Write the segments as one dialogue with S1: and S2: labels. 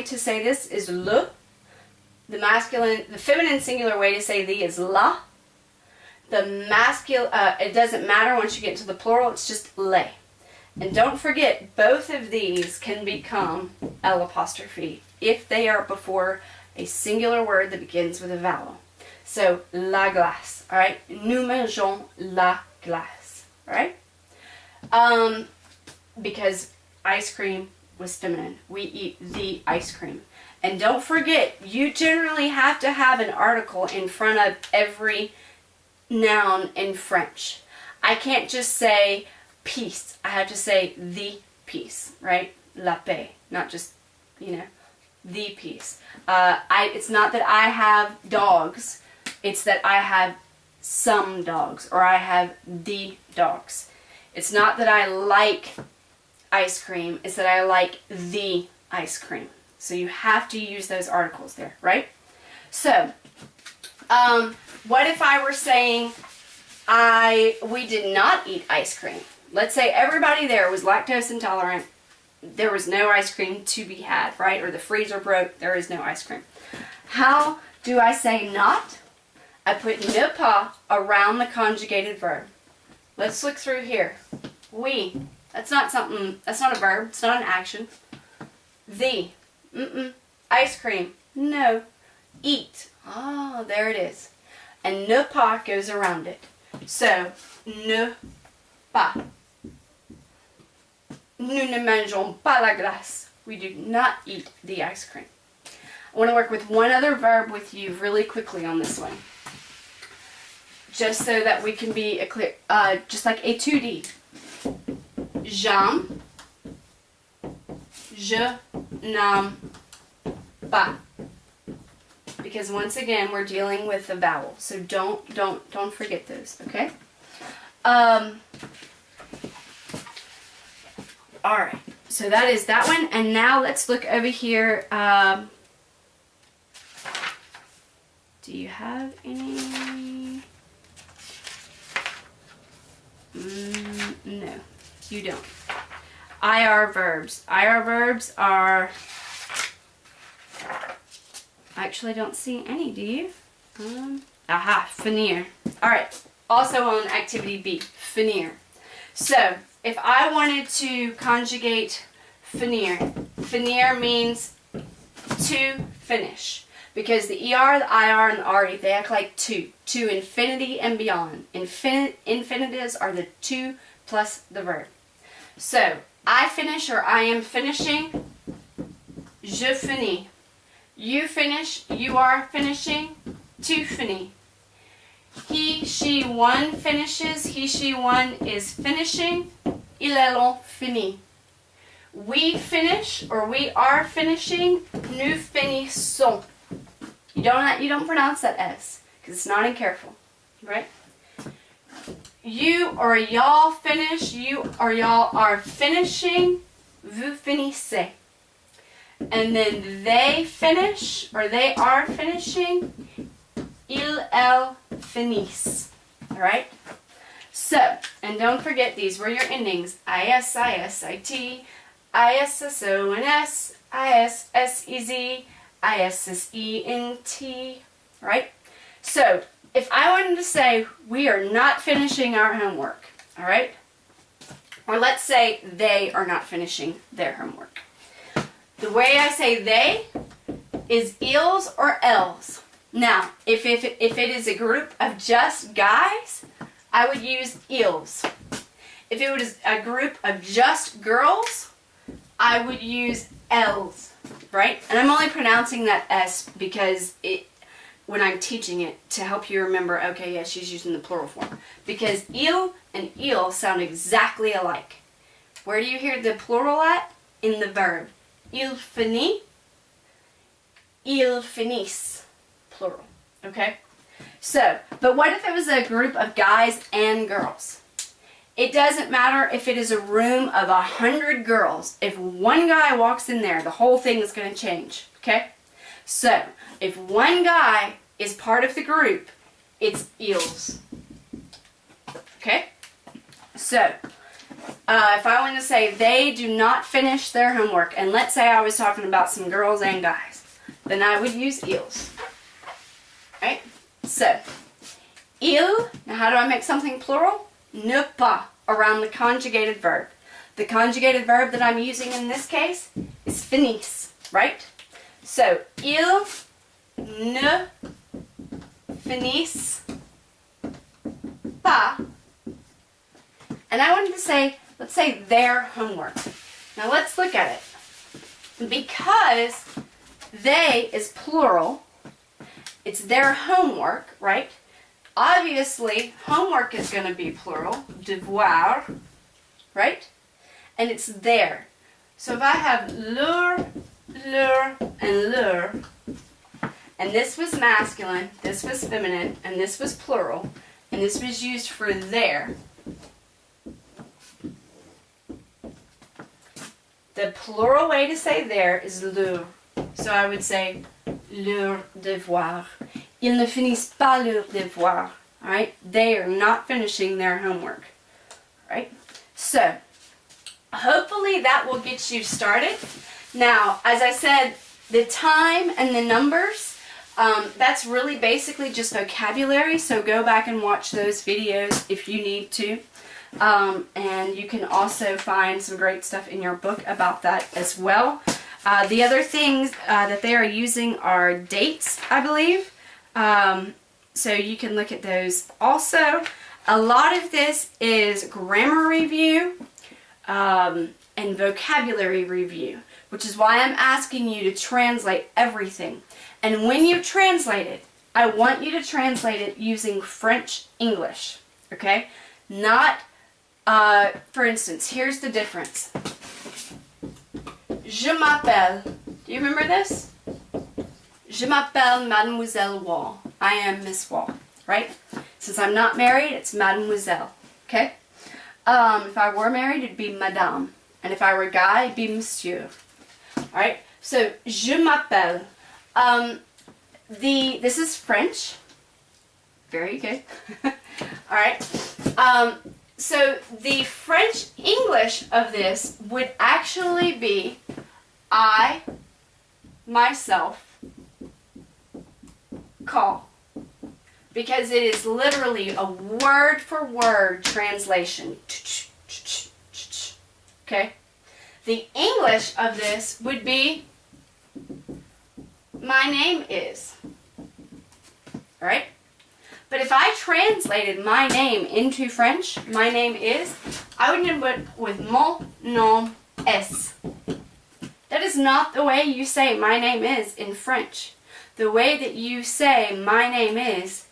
S1: to say this is le. The feminine singular way to say the is la. The masculine, it doesn't matter once you get into the plural, it's just le. And don't forget, both of these can become L apostrophe if they are before a singular word that begins with a vowel. So, la glace, all right? Nous mangeons la glace, all right? Because ice cream was feminine. We eat the ice cream. And don't forget, you generally have to have an article in front of every noun in French. I can't just say piece. I have to say the piece, right? La paix, not just, the piece. It's not that I have dogs. It's that I have some dogs, or I have the dogs. It's not that I like ice cream. It's that I like the ice cream. So you have to use those articles there, right? So, what if I were saying we did not eat ice cream? Let's say everybody there was lactose intolerant. There was no ice cream to be had, right? Or the freezer broke. There is no ice cream. How do I say not? I put ne pas around the conjugated verb. Let's look through here. We. That's not a verb. It's not an action. The. Ice cream. No. Eat. Ah, there it is. And ne pas goes around it. So, ne pas. Nous ne mangeons pas la glace. We do not eat the ice cream. I want to work with one other verb with you really quickly on this one. Just so that we can be clear. Just like étudier. J'aime. Je n'aime pas. Because once again, we're dealing with the vowel. So don't forget those, okay? Alright, so that is that one. And now let's look over here. Do you have any? No, you don't. IR verbs. IR verbs are... I actually don't see any, do you? Finir. Alright, also on activity B, finir. So, if I wanted to conjugate finir, finir means to finish. Because the ER, the IR, and the RE, they act like to infinity and beyond. Infinitives are the to plus the verb. So, I finish or I am finishing, je finis. You finish, you are finishing, tu finis. He, she, one finishes, he, she, one is finishing, ils, elles fini. We finish or we are finishing, nous finissons. You don't pronounce that S because it's not in careful, right? You or y'all finish, you or y'all are finishing, vous finissez. And then they finish or they are finishing, ils, elles finissent. Alright? So, and don't forget these were your endings. IS, IS, IT, ISSO, and S, IS, SEZ, ISSENT, right? So, if I wanted to say we are not finishing our homework, all right? Or let's say they are not finishing their homework. The way I say they is ils or elles. Now, if it is a group of just guys, I would use ils. If it was a group of just girls, I would use elles. Right? And I'm only pronouncing that S because when I'm teaching it to help you remember, okay, yeah, she's using the plural form. Because il and il sound exactly alike. Where do you hear the plural at? In the verb. Il finit, ils finissent. Plural. Okay? So, but what if it was a group of guys and girls? It doesn't matter if it is a room of 100 girls. If one guy walks in there, the whole thing is going to change. Okay? So, if one guy is part of the group, it's ils. Okay? So, if I want to say they do not finish their homework, and let's say I was talking about some girls and guys, then I would use ils. Right? So, il, now how do I make something plural? Ne pas, around the conjugated verb. The conjugated verb that I'm using in this case is finissent, right? So, ils ne finissent pas. And I wanted to say, let's say their homework. Now let's look at it. Because they is plural, it's their homework, right? Obviously, homework is going to be plural, devoir, right? And it's their. So if I have leur, and leur, and this was masculine, this was feminine, and this was plural, and this was used for their, the plural way to say there is leur. So I would say leur devoir. Ils ne finissent pas leur devoir. Alright? They are not finishing their homework. Right? So, hopefully that will get you started. Now, as I said, the time and the numbers, that's really basically just vocabulary. So go back and watch those videos if you need to. And you can also find some great stuff in your book about that as well. The other things that they are using are dates, I believe. So you can look at those also. A lot of this is grammar review and vocabulary review, which is why I'm asking you to translate everything. And when you translate it, I want you to translate it using French English, okay? Not for instance, here's the difference. Je m'appelle. Do you remember this? Je m'appelle Mademoiselle Wall. I am Miss Wall, right? Since I'm not married, it's Mademoiselle, okay? If I were married, it'd be Madame. And if I were a guy, it'd be Monsieur. Alright? So, je m'appelle. This is French. Very good. Alright? So the French English of this would actually be I, myself, call. Because it is literally a word for word translation. Okay? The English of this would be my name is. Alright? But if I translated my name into French, my name is, I would end up with mon nom est. That is not the way you say my name is in French. The way that you say my name is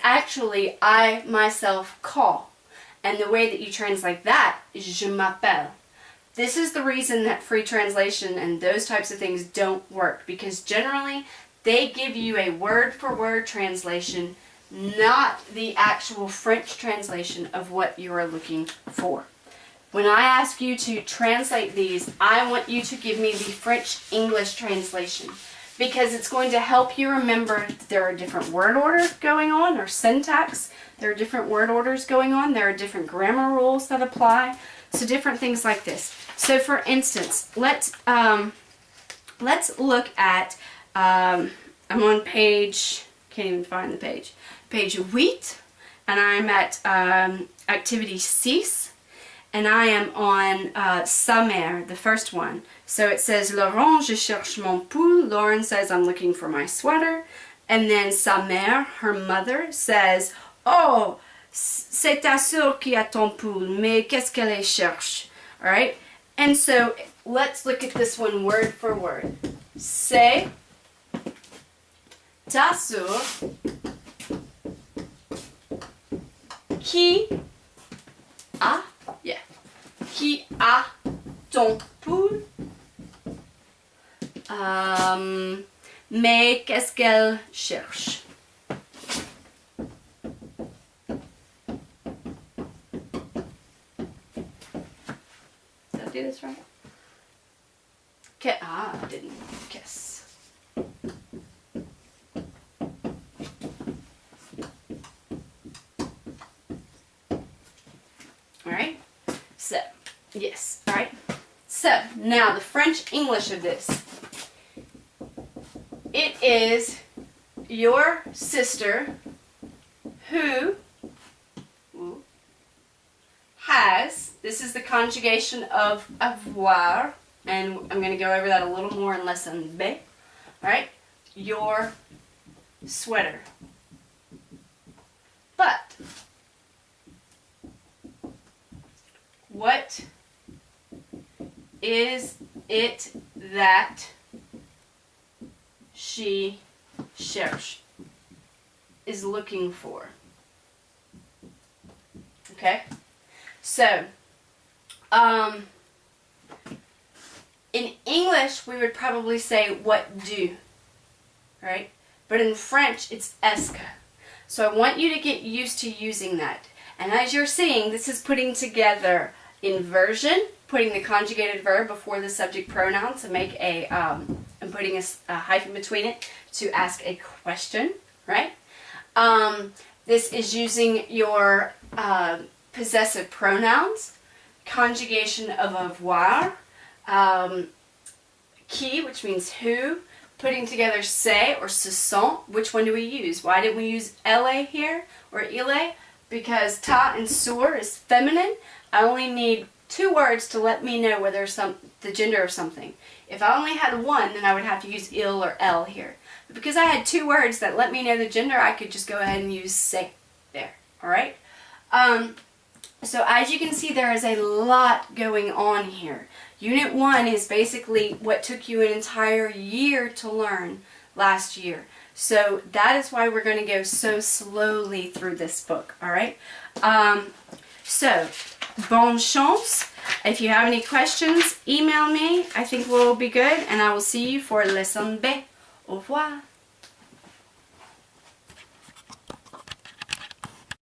S1: actually I myself call. And the way that you translate that is je m'appelle. This is the reason that free translation and those types of things don't work. Because generally, they give you a word-for-word translation, not the actual French translation of what you are looking for. When I ask you to translate these, I want you to give me the French-English translation because it's going to help you remember that there are different word orders going on, or syntax. There are different word orders going on. There are different grammar rules that apply. So different things like this. So for instance, let's look at, I'm on page, can't even find the page 8, and I'm at activity 6, and I am on sa mère, the first one. So it says, Laurent, je cherche mon pull. Lauren says, I'm looking for my sweater. And then sa mère, her mother, says, oh, c'est ta sœur qui a ton pull, mais qu'est-ce qu'elle cherche? Alright? And so let's look at this one word for word. C'est ta sœur qui a ton pull, mais qu'est-ce qu'elle cherche? Did I do this right? I didn't guess. Alright, so Now, the French English of this. It is your sister who has, this is the conjugation of avoir, and I'm going to go over that a little more in lesson B. Alright? Your sweater. But, what is it that she cherche, is looking for? Okay? So, in English, we would probably say, what do, right? But in French, it's est que. So I want you to get used to using that. And as you're seeing, this is putting together inversion, putting the conjugated verb before the subject pronoun to make a, and putting a hyphen between it to ask a question, right? This is using your possessive pronouns, conjugation of avoir, qui, which means who, putting together c'est or ce sont. Which one do we use? Why didn't we use elle here or il? Because ta and sur is feminine. I only need 2 words to let me know whether the gender of something. If I only had 1, then I would have to use il or elle here. But because I had 2 words that let me know the gender, I could just go ahead and use c'est there. Alright? So as you can see, there is a lot going on here. Unit 1 is basically what took you an entire year to learn last year. So that is why we're going to go so slowly through this book. Alright? So, bonne chance. If you have any questions, email me. I think we'll be good. And I will see you for lesson B. Au revoir.